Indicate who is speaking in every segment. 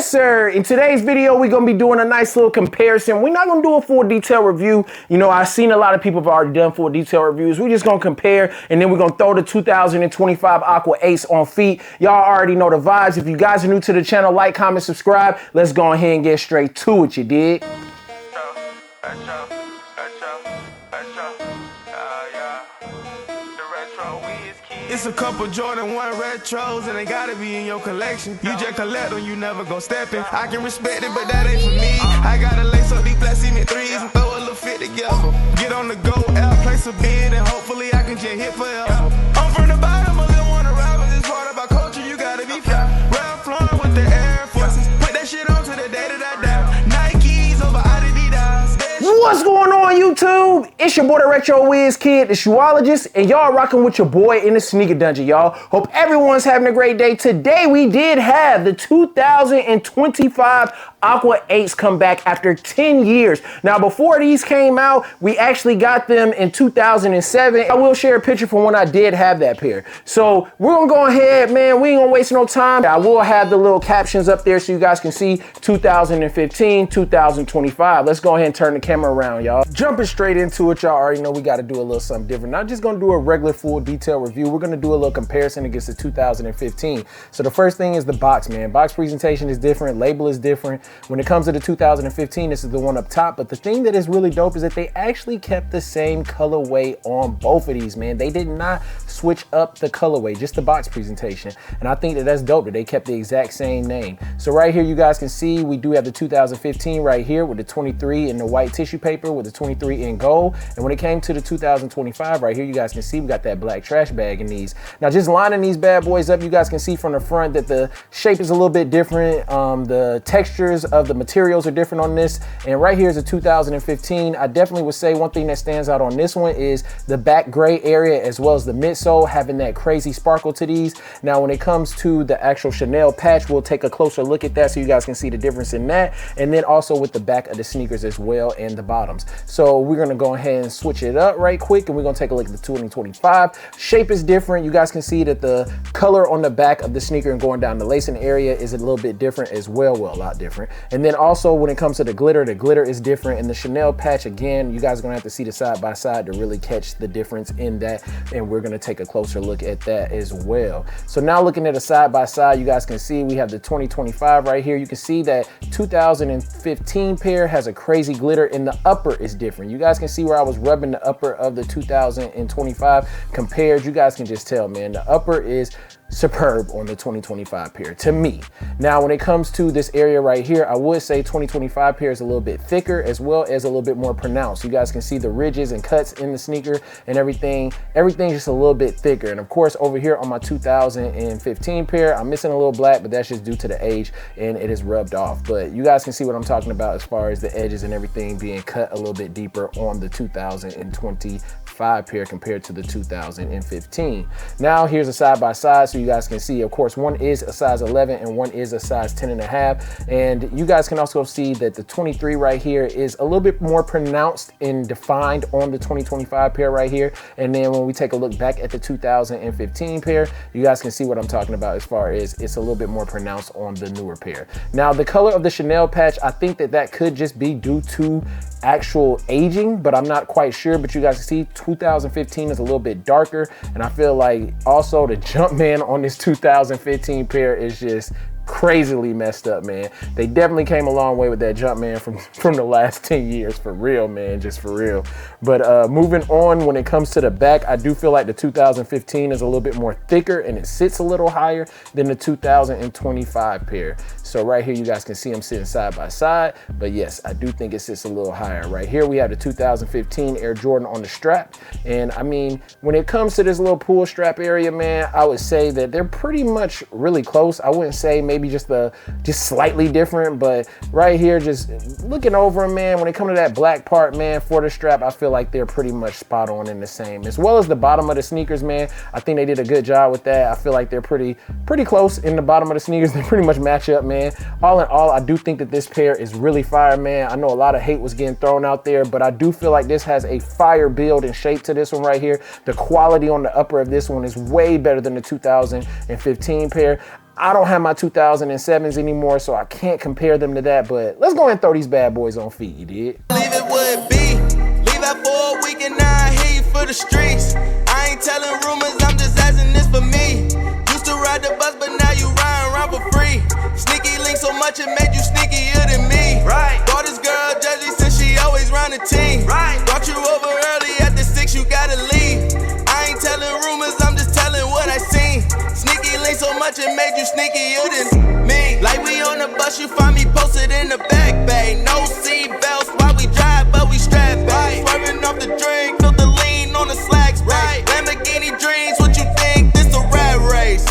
Speaker 1: Yes, sir. In today's video, we're going to be doing a nice little comparison. We're not going to do a full detail review. You know, I've seen a lot of people have already done full detail reviews. We're just going to compare, and then we're going to throw the 2025 Aqua Ace on feet. Y'all already know the vibes. If you guys are new to the channel, like, comment, subscribe. Let's go ahead and get straight to it, you dig?
Speaker 2: It's a couple Jordan 1 retros and they gotta be in your collection. You just collect them, you never gon' step in. I can respect it, but that ain't for me. I gotta lace up these black cement threes and throw a little fit together. Get on the go, out, place a bid, and hopefully I can just hit forever. I'm from the bottom, I still wanna ride, but this part about culture, you gotta be fly. Ralph Lauren with the Air Forces, put that shit on to the day that I die. Nikes over Adidas.
Speaker 1: What's going on, YouTube? It's your boy, the Retro Wiz Kid, the shoeologist, and y'all rocking with your boy in the sneaker dungeon, y'all. Hope everyone's having a great day. Today, we did have the 2025 Aqua Ace come back after 10 years. Now, before these came out, we actually got them in 2007. I will share a picture from when I did have that pair. So we're gonna go ahead, man. We ain't gonna waste no time. I will have the little captions up there so you guys can see 2015, 2025. Let's go ahead and turn the camera around, y'all. Jumping straight into it, y'all already know we got to do a little something different. Not just gonna do a regular full detail review. We're gonna do a little comparison against the 2015. So the first thing is the box, man. Box presentation is different, label is different. When it comes to the 2015, this is the one up top, but the thing that is really dope is that they actually kept the same colorway on both of these, man. They did not switch up the colorway, just the box presentation. And I think that that's dope that they kept the exact same name. So right here, you guys can see we do have the 2015 right here with the 23 in the white tissue paper with the 23 in gold. And when it came to the 2025 right here, you guys can see we got that black trash bag in these. Now just lining these bad boys up, you guys can see from the front that the shape is a little bit different. The textures of the materials are different on this. And right here is a 2015. I definitely would say one thing that stands out on this one is the back gray area as well as the midsole having that crazy sparkle to these. Now when it comes to the actual Chanel patch, we'll take a closer look at that so you guys can see the difference in that. And then also with the back of the sneakers as well and the bottoms. So we're gonna go ahead and switch it up right quick and we're gonna take a look at the 2025. Shape is different. You guys can see that the color on the back of the sneaker and going down the lacing area is a little bit different as well, a lot different. And then also when it comes to the glitter is different. And the Chanel patch, again, you guys are gonna have to see the side by side to really catch the difference in that. And we're gonna take a closer look at that as well. So now looking at a side by side, you guys can see we have the 2025 right here. You can see that 2015 pair has a crazy glitter and the upper is different. You guys can see where I was rubbing the upper of the 2025 compared. You guys can just tell, man, the upper is superb on the 2025 pair to me. Now when it comes to this area right here, I would say 2025 pair is a little bit thicker as well as a little bit more pronounced. You guys can see the ridges and cuts in the sneaker and everything's just a little bit thicker. And of course over here on my 2015 pair, I'm missing a little black, but that's just due to the age and it is rubbed off. But you guys can see what I'm talking about as far as the edges and everything being cut a little bit deeper on the 2025 pair compared to the 2015. Now here's a side by side so you guys can see, of course, one is a size 11 and one is a size 10.5. And you guys can also see that the 23 right here is a little bit more pronounced and defined on the 2025 pair right here. And then when we take a look back at the 2015 pair, you guys can see what I'm talking about as far as it's a little bit more pronounced on the newer pair. Now the color of the Chanel patch, I think that could just be due to actual aging, but I'm not quite sure. But you guys can see 2015 is a little bit darker, and I feel like also the Jumpman on this 2015 pair is just crazily messed up, man. They definitely came a long way with that Jumpman from the last 10 years, for real, man, just for real. But moving on, when it comes to the back, I do feel like the 2015 is a little bit more thicker and it sits a little higher than the 2025 pair. So right here, you guys can see them sitting side by side, but yes, I do think it sits a little higher. Right here, we have the 2015 Air Jordan on the strap. And I mean, when it comes to this little pull strap area, man, I would say that they're pretty much really close. I wouldn't say maybe just slightly different, but right here, just looking over them, man, when it comes to that black part, man, for the strap, I feel like they're pretty much spot on in the same, as well as the bottom of the sneakers, man. I think they did a good job with that. I feel like they're pretty close in the bottom of the sneakers. They pretty much match up, man. All in all, I do think that this pair is really fire, man. I know a lot of hate was getting thrown out there, but I do feel like this has a fire build and shape to this one right here. The quality on the upper of this one is way better than the 2015 pair. I don't have my 2007s anymore, so I can't compare them to that, but let's go ahead and throw these bad boys on feet, you did?
Speaker 2: Leave it where it be. Leave out for a week and now I hear you for the streets. I ain't telling rumors, I'm just asking this for me. Used to ride the bus, but now you riding around for free. Sneaky link so much it made you sneakier than me. Right. Bought this girl jersey since she always round the team. Right. Brought you over early at the 6, you gotta leave. I ain't telling rumors, I'm just telling what I seen. Sneaky link so much it made you sneakier than me. Like we on the bus, you find me posted in the back bay. No seat belts while we drive, but we strap back. Swerving off the drink, feel the lean on the slacks. Right. Lamborghini dreams, what you think? This the rat race.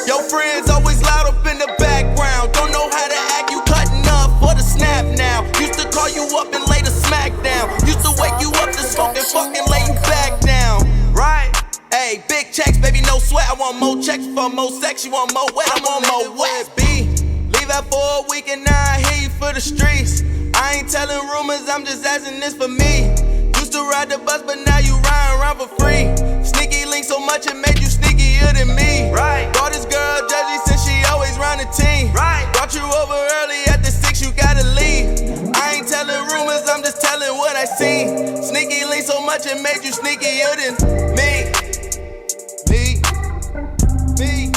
Speaker 2: Your friends always loud up in the background. Don't know how to act, you cutting up for the snap now. Used to call you up and lay the smack down. Used to wake you up to smoke and fucking lay you back down. Right? Hey, big checks, baby, no sweat. I want more checks for more sex. You want more wet, I want more wet. B. Leave out for a week and now I hear you for the streets. I ain't telling rumors, I'm just asking this for me. Used to ride the bus, but now you riding around for free. Sneaky link so much it made you sneakier than me. Right. Bought this girl jersey since she always round the team. Right. Brought you over early at the 6, you gotta leave. I ain't telling rumors, I'm just telling what I seen. Sneaky link so much it made you sneakier than me.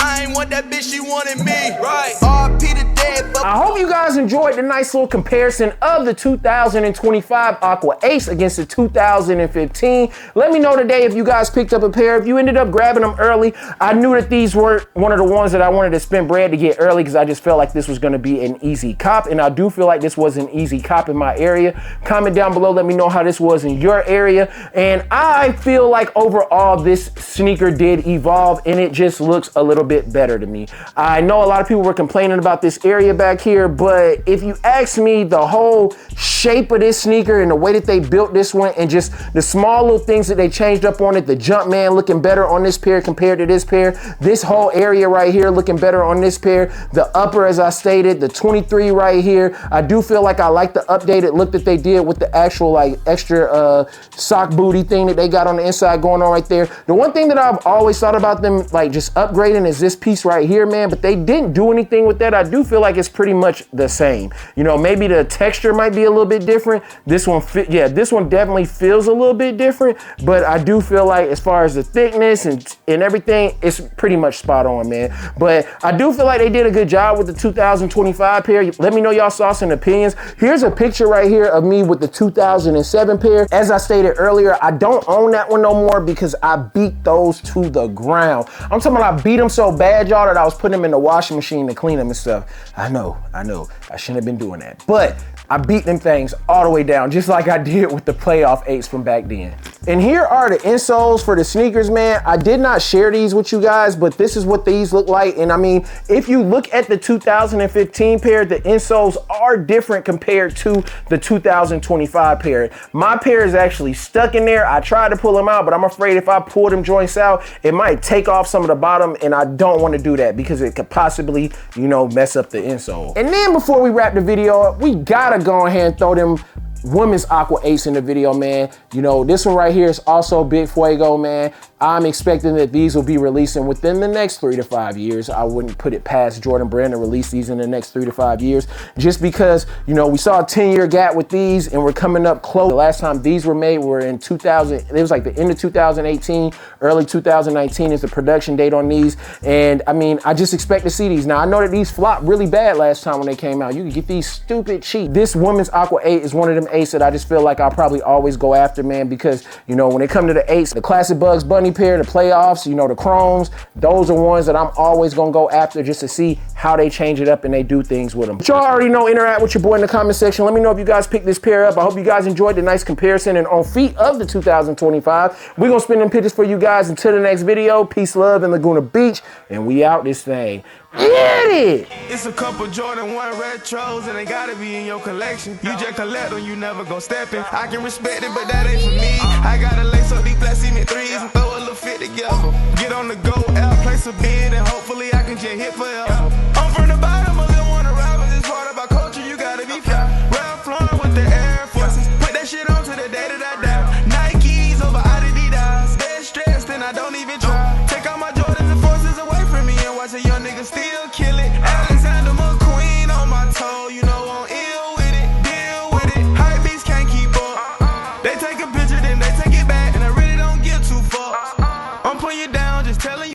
Speaker 2: I ain't want that bitch, she wanted me. Right. RP the dead, but
Speaker 1: I hope you guys enjoyed the nice little comparison of the 2025 Aqua Ace against the 2015. Let me know today if you guys picked up a pair. If you ended up grabbing them early, I knew that these were one of the ones that I wanted to spend bread to get early because I just felt like this was going to be an easy cop, and I do feel like this was an easy cop in my area. Comment down below, let me know how this was in your area, and I feel like overall this sneaker did evolve, and it just looks a little bit better to me. I know a lot of people were complaining about this area back here, but if you ask me, the whole shape of this sneaker and the way that they built this one and just the small little things that they changed up on it, the Jumpman looking better on this pair compared to this pair, this whole area right here looking better on this pair, the upper, as I stated, the 23 right here, I do feel like I like the updated look that they did with the actual like extra sock booty thing that they got on the inside going on right there. The one thing that I've always thought about them like just upgrading is this piece right here, man, but they didn't do anything with that. I do feel like it's pretty much the same. You know, maybe the texture might be a little bit different. This one, this one definitely feels a little bit different, but I do feel like as far as the thickness and everything, it's pretty much spot on, man. But I do feel like they did a good job with the 2025 pair. Let me know y'all thoughts and opinions. Here's a picture right here of me with the 2007 pair. As I stated earlier, I don't own that one no more because I beat those to the ground. I'm talking about I beat them so bad, y'all, that I was putting them in the washing machine to clean them and stuff. I know, I shouldn't have been doing that, but I beat them things all the way down, just like I did with the playoff 8s from back then. And here are the insoles for the sneakers, man. I did not share these with you guys, but this is what these look like. And I mean, if you look at the 2015 pair, the insoles are different compared to the 2025 pair. My pair is actually stuck in there. I tried to pull them out, but I'm afraid if I pull them joints out, it might take off some of the bottom, and I don't want to do that because it could possibly, you know, mess up the insole. And then before we wrap the video up, we gotta go ahead and throw them women's Aqua Ace in the video, man. You know, this one right here is also big fuego, man. I'm expecting that these will be releasing within the next 3 to 5 years. I wouldn't put it past Jordan Brand to release these in the next 3 to 5 years, just because, you know, we saw a 10-year gap with these and we're coming up close. The last time these were made were in 2000, it was like the end of 2018, early 2019 is the production date on these. And I mean, I just expect to see these. Now, I know that these flopped really bad last time when they came out. You could get these stupid cheap. This women's Aqua 8 is one of them 8s that I just feel like I'll probably always go after, man, because, you know, when it comes to the 8s, the classic Bugs Bunny pair, the playoffs, you know, the chromes, those are ones that I'm always gonna go after just to see how they change it up and they do things with them. But y'all already know, interact with your boy in the comment section. Let me know if you guys picked this pair up. I hope you guys enjoyed the nice comparison and on feet of the 2025. We're gonna spin them pictures for you guys until the next video. Peace, love, in Laguna Beach, and we out this thing. Get it!
Speaker 2: It's a couple Jordan 1 retros and they gotta be in your collection. You just collect them, you never gon' step in. I can respect it, but that ain't for me. I gotta lace up these plastic 3s and throw a little fit together. Get on the go, out, place a bid, and hopefully I can just hit forever. I'm from the bottom.